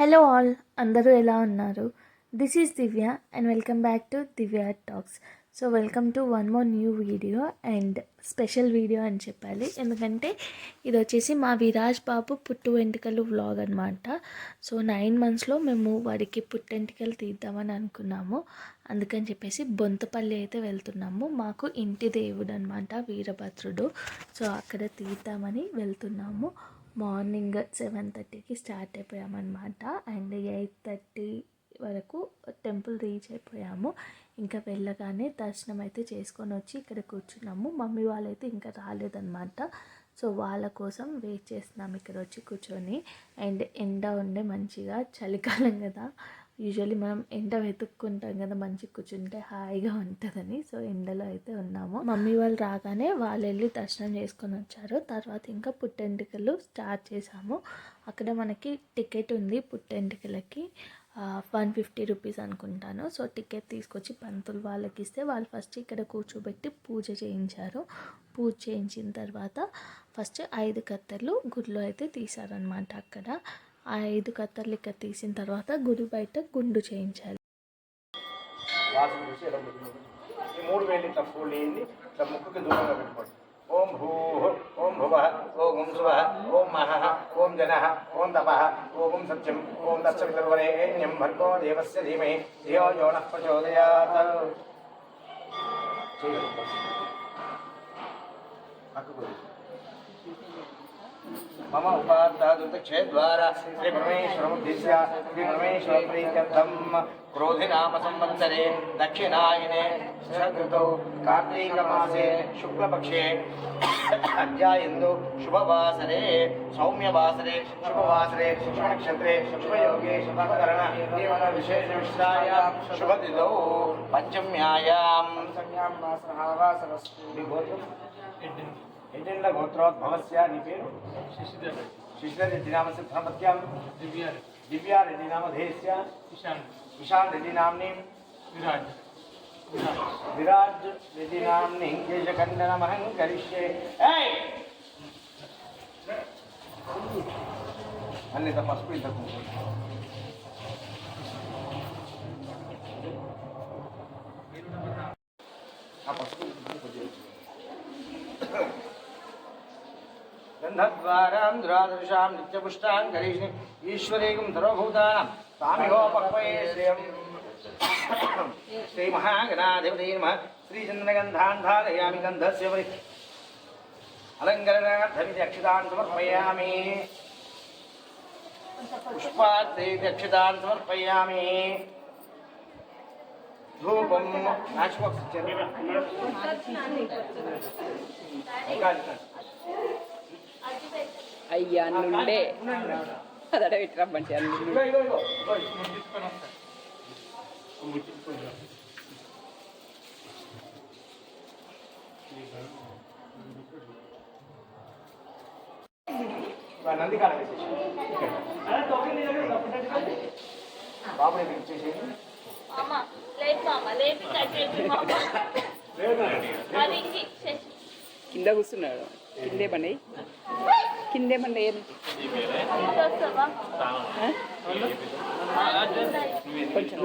Hello all, అందరూ ఎలా ఉన్నారు? This is Divya and welcome back to Divya talks. So welcome to one more new video and special video అని చెప్పాలి. ఎందుకంటే ఇది వచ్చేసి మా విరాజ్ బాబు పుట్టు వెంట్రుకలు వ్లాగ్ అనమాట. సో 9 monthsలో మేము వాడికి పుట్టెంటుకలు తీద్దామని అనుకున్నాము. అందుకని చెప్పేసి బొంతపల్లి అయితే వెళ్తున్నాము. మాకు ఇంటి దేవుడు అనమాట వీరభద్రుడు. సో అక్కడ తీద్దామని వెళ్తున్నాము. మార్నింగ్ 7:30కి స్టార్ట్ అయిపోయామన్నమాట. అండ్ 8:30 వరకు టెంపుల్ రీచ్ అయిపోయాము. ఇంకా వెళ్ళగానే దర్శనం అయితే చేసుకొని వచ్చి ఇక్కడ కూర్చున్నాము. మమ్మీ వాళ్ళైతే ఇంకా రాలేదన్నమాట. సో వాళ్ళ కోసం వెయిట్ చేస్తున్నాము ఇక్కడ వచ్చి కూర్చొని. అండ్ ఎండ ఉండే మంచిగా, చలికాలం కదా, యూజువల్లీ మనం ఎండ వెతుక్కుంటాం కదా మంచి కూర్చుంటే హాయిగా ఉంటుందని. సో ఎండలో అయితే ఉన్నాము. మమ్మీ వాళ్ళు రాగానే వాళ్ళు వెళ్ళి దర్శనం చేసుకొని వచ్చారు. తర్వాత ఇంకా పుట్టెంటుకలు స్టార్ట్ చేసాము. అక్కడ మనకి టికెట్ ఉంది పుట్టెంటుకలకి, 150 రూపీస్ అనుకుంటాను. సో టికెట్ తీసుకొచ్చి పంతులు వాళ్ళకి ఇస్తే వాళ్ళు ఫస్ట్ ఇక్కడ కూర్చోబెట్టి పూజ చేయించారు. పూజ చేయించిన తర్వాత ఫస్ట్ 5 కత్తెర్లు గుడిలో అయితే తీశారనమాట. అక్కడ ఆ 5 కత్తర్లు ఇక్కడ తీసిన తర్వాత గుడి బయట గుండు చేయించాలి. ఓం భూ ఓం భువ ఓం శువ ఓం మహ ఓం జన ఓం తప ఓం సత్యం ఓం తత్సవితుర్వరేణ్యం భర్గో దేవస్య ధీమహి ధియో యో నః ప్రచోదయాత్. मम उपात्तादुर्दक्षेद्वारा श्रीपरमेश्वरमुद्दिश्य श्रीपरमेश्वरप्रीत्यर्थं क्रोधिनाम संवत्सरे दक्षिणायने षकृतौ कार्तीकमासे शुक्लपक्षे अद्यायन्दु शुभवासरे सौम्यवासरे शुभवासरे शुभनक्षत्रे शुभयोगे शुभकरण जीवनविशेषविश्रायां शुभतिथौ पञ्चम्यायां एजेंडा गोत्रोद्भवस्य निपेरु शिशिर रेड्डी नामस्य धर्मपत्यां दिव्या रेड्डी नामधेयस्य ईशान रेड्डी नाम्नि विराज रेड्डी नाम्नि केशखण्डनमहं करिष्ये. अन्यथा पशुपु इदकु गन्धद्वारां दुरादर्शां नित्यपुष्टां करिष्ये ईश्वरेकं सर्वभूतानां स्वामिहोपक्वये श्रियं श्रीमहागणाधिपतये नमः. श्रीचन्द्रगन्धान् धारयामि गन्धस्य वै अलङ्करणार्थमिति अक्षतान् समर्पयामि. पुष्पार्थेति अक्षतान् समर्पयामि. धूपं అయ్యా నుండే అదడ పెట్టరమ్మంటే అన్ని కింద కూర్చున్నాడు. కిందే పండి కిందే పండి కొంచెం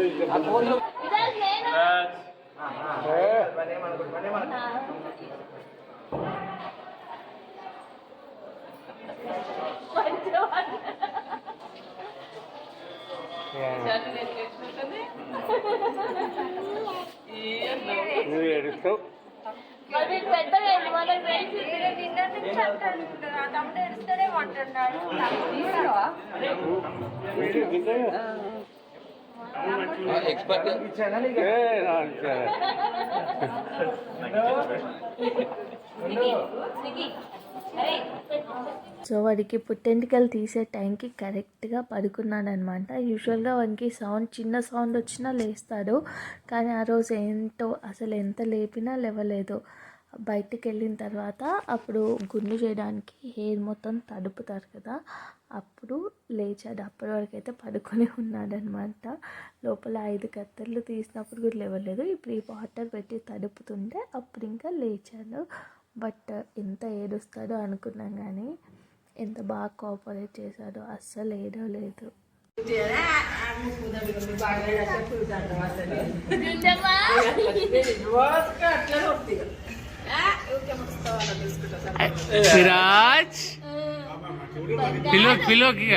నువ్వు ఏడుస్తావు. సో వాడికి పుట్టెంటుకలు తీసే టైంకి కరెక్ట్గా పడుకున్నాడనమాట. యూజువల్గా వాడికి చిన్న సౌండ్ వచ్చినా లేస్తాడు. కానీ ఆ రోజు ఏంటో అసలు ఎంత లేపినా లేవలేదు. బయటికి వెళ్ళిన తర్వాత అప్పుడు గుండు చేయడానికి హెయిర్ మొత్తం తడుపుతారు కదా, అప్పుడు లేచాడు. అప్పటి వరకు అయితే పడుకొని ఉన్నాడనమాట. లోపల 5 కత్తెర్లు తీసినప్పుడు కూడా లేవలేదు. ఇప్పుడు ఈ వాటర్ పెట్టి తడుపుతుంటే అప్పుడు ఇంకా లేచాడు. బట్ ఎంత ఏడుస్తాడో అనుకున్నాం, కానీ ఎంత బాగా కోఆపరేట్ చేశాడో, అస్సలు ఏడవలేదు. సిరాజ్ పిలోకి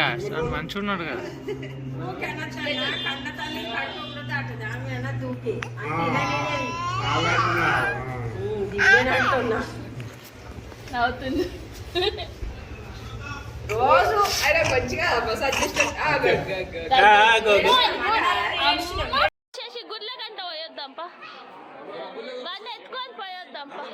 మంచిగా ఉన్నాడు కదా. అవుతుంది రోజు అరే మంచిగా సజెస్ట్ చేసి గుడ్ల గంట పోయొద్దాంపా వాడిని ఎత్తుకొని పోయొద్దాంపా.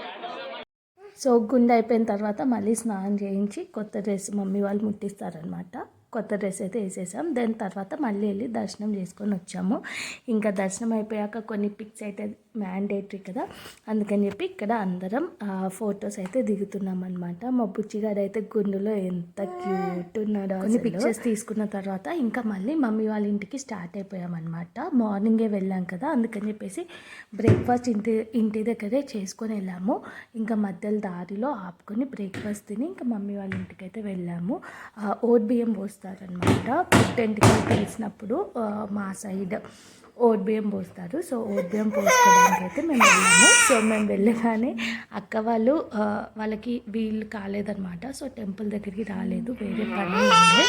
సో గుండె అయిపోయిన తర్వాత మళ్ళీ స్నానం చేయించి కొత్త డ్రెస్ మమ్మీ వాళ్ళు ముట్టిస్తారనమాట. కొత్త డ్రెస్ అయితే వేసేసాం. దాని తర్వాత మళ్ళీ వెళ్ళి దర్శనం చేసుకొని వచ్చాము. ఇంకా దర్శనం అయిపోయాక కొన్ని పిక్స్ అయితే మ్యాండేటరీ కదా, అందుకని చెప్పి ఇక్కడ అందరం ఫొటోస్ అయితే దిగుతున్నాం అనమాట. మా బుచ్చిగాడు అయితే గుండులో ఎంత క్యూట్ ఉన్నాడో. కొన్ని పిక్చర్స్ తీసుకున్న తర్వాత ఇంకా మళ్ళీ మమ్మీ వాళ్ళ ఇంటికి స్టార్ట్ అయిపోయామన్నమాట. మార్నింగే వెళ్ళాం కదా, అందుకని చెప్పేసి బ్రేక్ఫాస్ట్ ఇంటి దగ్గరే చేసుకొని వెళ్ళాము. ఇంకా మధ్యలో దారిలో ఆపుకొని బ్రేక్ఫాస్ట్ తిని ఇంకా మమ్మీ వాళ్ళ ఇంటికి అయితే వెళ్ళాము. ఓట్ బియ్యం పోస్తారనమాట. పుట్టెంటికి తెలిసినప్పుడు మా సైడ్ ఓట్ బియ్యం పోస్తారు. సో ఓట్ బియ్యం పోసుకోవడానికి అయితే మేము వెళ్ళాము. సో మేము వెళ్ళగానే అక్క వాళ్ళు వాళ్ళకి వీళ్ళు కాలేదనమాట. సో టెంపుల్ దగ్గరికి రాలేదు, వేరే పని ఉంది,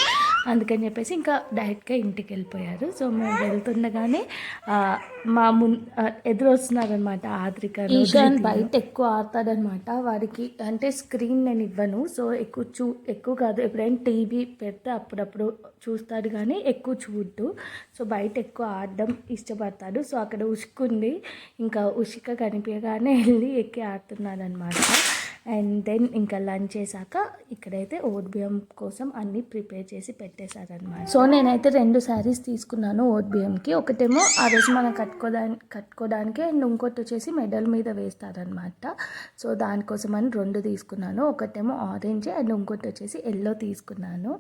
అందుకని చెప్పేసి ఇంకా డైరెక్ట్గా ఇంటికి వెళ్ళిపోయారు. సో మేము వెళ్తుండగానే మా ఎదురు వస్తున్నారనమాట ఆద్రిక. ఈశాన్ బయట ఎక్కువ ఆడతాడనమాట. వాడికి అంటే స్క్రీన్ నేను ఇవ్వను, సో ఎక్కువ కాదు, ఎప్పుడైనా టీవీ పెడితే అప్పుడప్పుడు చూస్తాడు కానీ ఎక్కువ చూడ్డు. సో బయట ఎక్కువ ఆడడం ఇష్టపడతాడు. సో అక్కడ ఉసుకుంది, ఇంకా ఉసుక కనిపించగానే వెళ్ళి ఎక్కి ఆడుతున్నాడనమాట. అండ్ దెన్ ఇంకా లంచ్ చేశాక ఇక్కడైతే ఓట్ బియ్యం కోసం అన్నీ ప్రిపేర్ చేసి పెట్టేశారనమాట. సో నేనైతే 2 శారీస్ తీసుకున్నాను ఓట్ బియ్యంకి. ఒకటేమో ఆ రోజు మనం కట్టుకోవడానికి అండ్ ఇంకోటి వచ్చేసి మెడల్ మీద వేస్తారనమాట. సో దానికోసం అని 2 తీసుకున్నాను. ఒకటేమో ఆరెంజ్ అండ్ ఇంకోటి వచ్చేసి ఎల్లో తీసుకున్నాను.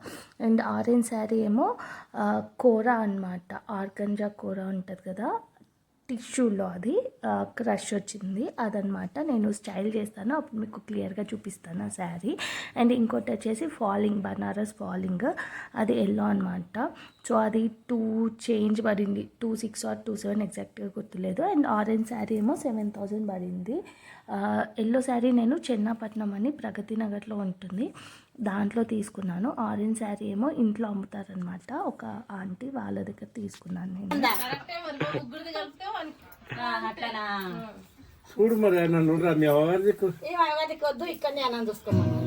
అండ్ ఆరెంజ్ శారీ ఏమో కోరా అనమాట, ఆర్గంజా కోరా ఉంటుంది కదా, టిష్యూలో అది క్రష్ వచ్చింది అదనమాట. నేను స్టైల్ చేస్తాను, అప్పుడు మీకు క్లియర్గా చూపిస్తాను ఆ శారీ. అండ్ ఇంకోటి వచ్చేసి ఫాలింగ్, బనారస్ ఫాలింగ్, అది ఎల్లో అనమాట. సో అది 2 చేంజ్ పడింది, 26 or 27 ఎగ్జాక్ట్గా గుర్తులేదు. అండ్ ఆరెంజ్ శారీ ఏమో 7,000 పడింది. ఎల్లో శారీ నేను చెన్నాపట్నం అని ప్రగతి నగర్లో ఉంటుంది, దాంట్లో తీసుకున్నాను. ఆరెంజ్ శారీ ఏమో ఇంట్లో అమ్ముతారనమాట, ఒక ఆంటీ, వాళ్ళ దగ్గర తీసుకున్నాను నేను. చూడు మరి నన్ను మీ ఎవరికి వద్దు, ఇక్కడనే అన్నం చూసుకోమని.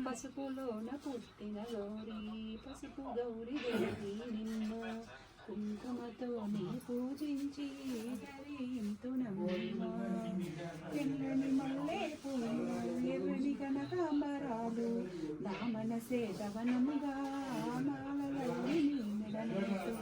పసుపులోన పుట్టిన గౌరీ, పసుపు గౌరీ దేవి నిన్ను కుంకుమతో నీ పూజించి ధరింతునమ్మా తెల్లని మల్లె పూలు ఎర్రని కనకాంబరాలు నా మనసే దవనముగా మాలలల్లి నీ మెడలేతో